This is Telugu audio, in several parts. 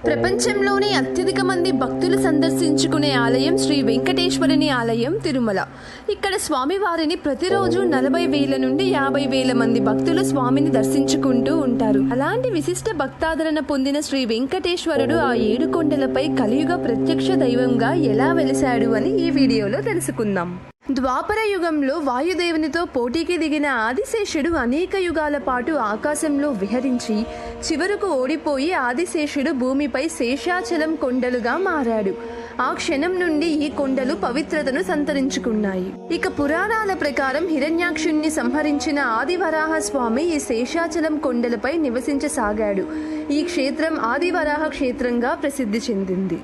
ప్రపంచంలోనే అత్యధిక మంది భక్తులు సందర్శించుకునే ఆలయం శ్రీ వెంకటేశ్వరుని ఆలయం తిరుమల. ఇక్కడ స్వామివారిని ప్రతిరోజు 40,000 నుండి 50,000 మంది భక్తులు స్వామిని దర్శించుకుంటూ ఉంటారు. అలాంటి విశిష్ట భక్తాదరణ పొందిన శ్రీ వెంకటేశ్వరుడు ఆ 7 కొండలపై కలియుగ ప్రత్యక్ష దైవంగా ఎలా వెలిశాడు అని ఈ వీడియోలో తెలుసుకుందాం. ద్వాపర యుగంలో వాయుదేవునితో పోటీకి దిగిన ఆదిశేషుడు అనేక యుగాల పాటు ఆకాశంలో విహరించి చివరకు ఓడిపోయి ఆదిశేషుడు భూమిపై శేషాచలం కొండలుగా మారాడు. ఆ క్షణం నుండి ఈ కొండలు పవిత్రతను సంతరించుకున్నాయి. ఇక పురాణాల ప్రకారం హిరణ్యాక్షుణ్ణి సంహరించిన ఆదివరాహ స్వామి ఈ శేషాచలం కొండలపై నివసించసాగాడు. ఈ క్షేత్రం ఆదివరాహ క్షేత్రంగా ప్రసిద్ధి చెందింది.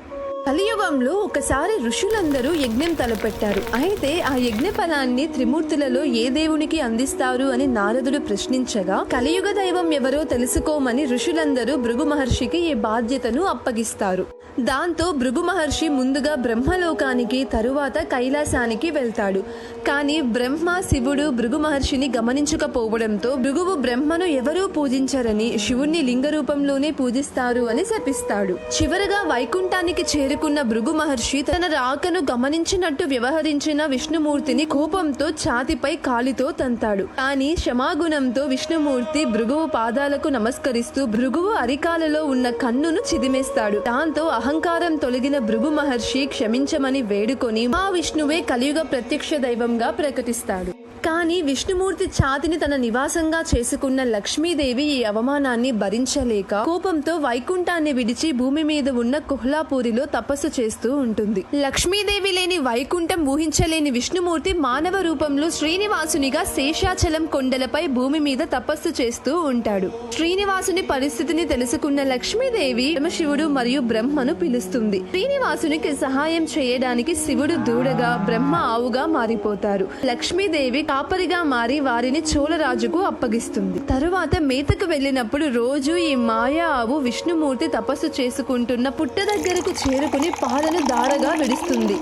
కలియుగంలో ఒకసారి ఋషులందరూ యజ్ఞం తలపెట్టారు. అయితే ఆ యజ్ఞ ఫలాన్ని త్రిమూర్తులలో ఏ దేవునికి అందిస్తారు అని నారదుడు ప్రశ్నించగా, కలియుగ దైవం ఎవరో తెలుసుకోమని ఋషులందరూ భృగు మహర్షికి ఈ బాధ్యతను అప్పగిస్తారు. దాంతో భృగు మహర్షి ముందుగా బ్రహ్మలోకానికి, తరువాత కైలాసానికి వెళ్తాడు. కానీ బ్రహ్మ, శివుడు భృగు మహర్షిని గమనించకపోవడంతో భృగువు బ్రహ్మను ఎవరూ పూజించరని, శివుణ్ణి లింగ రూపంలోనే పూజిస్తారు అని శపిస్తాడు. చివరగా వైకుంఠానికి చేరుకున్న భృగు మహర్షి తన రాకను గమనించినట్టు వ్యవహరించిన విష్ణుమూర్తిని కోపంతో ఛాతిపై కాలితో తంతాడు. కానీ క్షమాగుణంతో విష్ణుమూర్తి భృగువు పాదాలకు నమస్కరిస్తూ భృగువు అరికాలలో ఉన్న కన్నును చిదిమేస్తాడు. దాంతో అహంకారం తొలగిన భృగు మహర్షి క్షమించమని వేడుకొని ఆ విష్ణువే కలియుగ ప్రత్యక్ష దైవంగా ప్రకటిస్తాడు. కానీ విష్ణుమూర్తి ఛాతిని తన నివాసంగా చేసుకున్న లక్ష్మీదేవి ఈ అవమానాన్ని భరించలేక కోపంతో వైకుంఠాన్ని విడిచి భూమి మీద ఉన్న కొహ్లాపూరిలో తపస్సు చేస్తూ ఉంటుంది. లక్ష్మీదేవి లేని వైకుంఠం ఊహించలేని విష్ణుమూర్తి మానవ రూపంలో శ్రీనివాసునిగా శేషాచలం కొండలపై భూమి మీద తపస్సు చేస్తూ ఉంటాడు. శ్రీనివాసుని పరిస్థితిని తెలుసుకున్న లక్ష్మీదేవి శివుడు మరియు బ్రహ్మను పిలుస్తుంది. శ్రీనివాసునికి సహాయం చేయడానికి శివుడు దూడగా, బ్రహ్మ ఆవుగా మారిపోతారు. లక్ష్మీదేవి కాపరిగా మారి వారిని చోళరాజుకు అప్పగిస్తుంది. తరువాత మేతకు వెళ్ళినప్పుడు రోజు ఈ మాయా ఆవు విష్ణుమూర్తి తపస్సు చేసుకుంటున్న పుట్ట దగ్గరకు చేరుకుని పాలను దారగా విడుస్తుంది.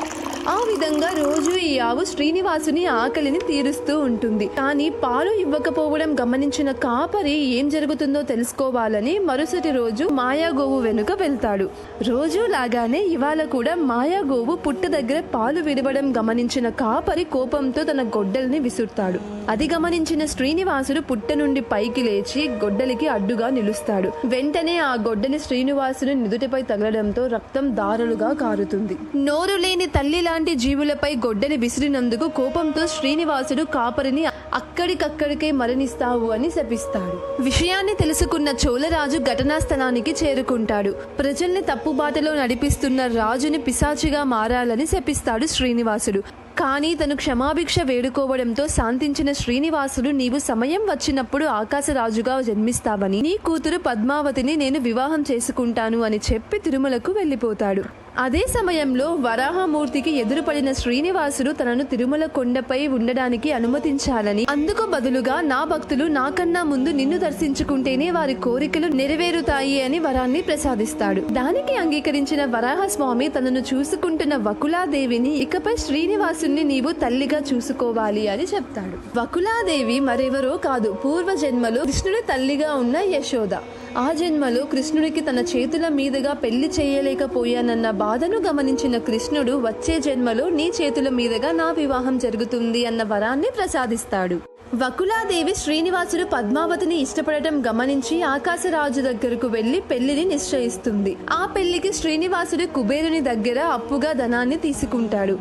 ఆ విధంగా రోజు ఈ ఆవు శ్రీనివాసుని ఆకలిని తీరుస్తూ ఉంటుంది. కానీ పాలు ఇవ్వకపోవడం గమనించిన కాపరి ఏం జరుగుతుందో తెలుసుకోవాలని మరుసటి రోజు మాయాగోవు వెనుక వెళ్తాడు. రోజు లాగానే ఇవాళ కూడా మాయాగోవు పుట్ట దగ్గర పాలు విడవడం గమనించిన కాపరి కోపంతో తన గొడ్డల్ని విసురుతాడు. అది గమనించిన శ్రీనివాసుడు పుట్ట నుండి పైకి లేచి గొడ్డలికి అడ్డుగా నిలుస్తాడు. వెంటనే ఆ గొడ్డలి శ్రీనివాసుని నుదుటిపై తగలడంతో రక్తం దారులుగా కారుతుంది. నోరు లేని తల్లి లాంటి జీవులపై గొడ్డలి విసిరినందుకు కోపంతో శ్రీనివాసుడు కాపరిని అక్కడికక్కడికే మరణిస్తావు అని శపిస్తాడు. విషయాన్ని తెలుసుకున్న చోళరాజు ఘటనా స్థలానికి చేరుకుంటాడు. ప్రజల్ని తప్పుబాటలో నడిపిస్తున్న రాజుని పిశాచిగా మారాలని శపిస్తాడు శ్రీనివాసుడు. కానీ తను క్షమాభిక్ష వేడుకోవడంతో శాంతించిన శ్రీనివాసుడు, నీవు సమయం వచ్చినప్పుడు ఆకాశరాజుగా జన్మిస్తావని, నీ కూతురు పద్మావతిని నేను వివాహం చేసుకుంటాను అని చెప్పి తిరుమలకు వెళ్ళిపోతాడు. అదే సమయంలో వరాహమూర్తికి ఎదురుపడిన శ్రీనివాసుడు తనను తిరుమల కొండపై ఉండడానికి అనుమతించాలని, అందుకు బదులుగా నా భక్తులు నాకన్నా ముందు నిన్ను దర్శించుకుంటేనే వారి కోరికలు నెరవేరుతాయి అని వరాన్ని ప్రసాదిస్తాడు. దానికి అంగీకరించిన వరాహస్వామి తనను చూసుకుంటున్న వకులాదేవిని ఇకపై శ్రీనివాసుని నీవు తల్లిగా చూసుకోవాలి అని చెప్తాడు. వకులాదేవి మరెవరో కాదు, పూర్వజన్మలో కృష్ణుడి తల్లిగా ఉన్న యశోద. ఆ జన్మలో కృష్ణుడికి తన చేతుల మీదుగా పెళ్లి చేయలేకపోయానన్న బాధను గమనించిన కృష్ణుడు వచ్చే జన్మలో నీ చేతుల మీదుగా నా వివాహం జరుగుతుంది అన్న వరాన్ని ప్రసాదిస్తాడు. వకులాదేవి శ్రీనివాసుడు పద్మావతిని ఇష్టపడటం గమనించి ఆకాశరాజు దగ్గరకు వెళ్లి పెళ్లిని నిశ్చయిస్తుంది. ఆ పెళ్లికి శ్రీనివాసుడు కుబేరుని దగ్గర అప్పుగా ధనాన్ని తీసుకుంటాడు.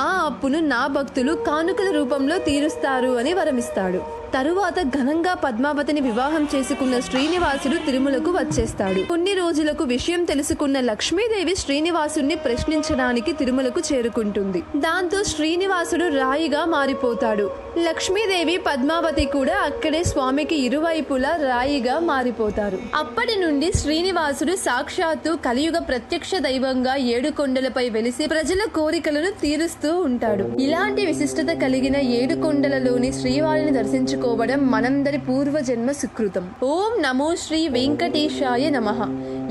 ఆ అప్పును నా భక్తులు కానుకల రూపంలో తీరుస్తారు అని వరమిస్తాడు. తరువాత ఘనంగా పద్మావతిని వివాహం చేసుకున్న శ్రీనివాసుడు తిరుమలకు వచ్చేస్తాడు. కొన్ని రోజులకు విషయం తెలుసుకున్న లక్ష్మీదేవి శ్రీనివాసుడిని ప్రశ్నించడానికి తిరుమలకు చేరుకుంటుంది. దాంతో శ్రీనివాసుడు రాయిగా మారిపోతాడు. లక్ష్మీదేవి, పద్మావతి కూడా అక్కడే స్వామికి ఇరువైపులా రాయిగా మారిపోతారు. అప్పటి నుండి శ్రీనివాసుడు సాక్షాత్తు కలియుగ ప్రత్యక్ష దైవంగా 7 కొండలపై వెలిసి ప్రజల కోరికలను తీరుస్తూ ఉంటాడు. ఇలాంటి విశిష్టత కలిగిన 7 కొండలలోని శ్రీవారిని దర్శించుకోవడం మనందరి పూర్వజన్మ సుకృతం. ఓం నమో శ్రీ వెంకటేశాయ నమః.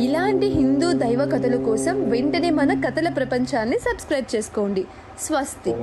ఇలాంటి హిందూ దైవ కథల కోసం వెంటనే మన కథల ప్రపంచాన్ని సబ్స్క్రైబ్ చేసుకోండి. స్వస్తి.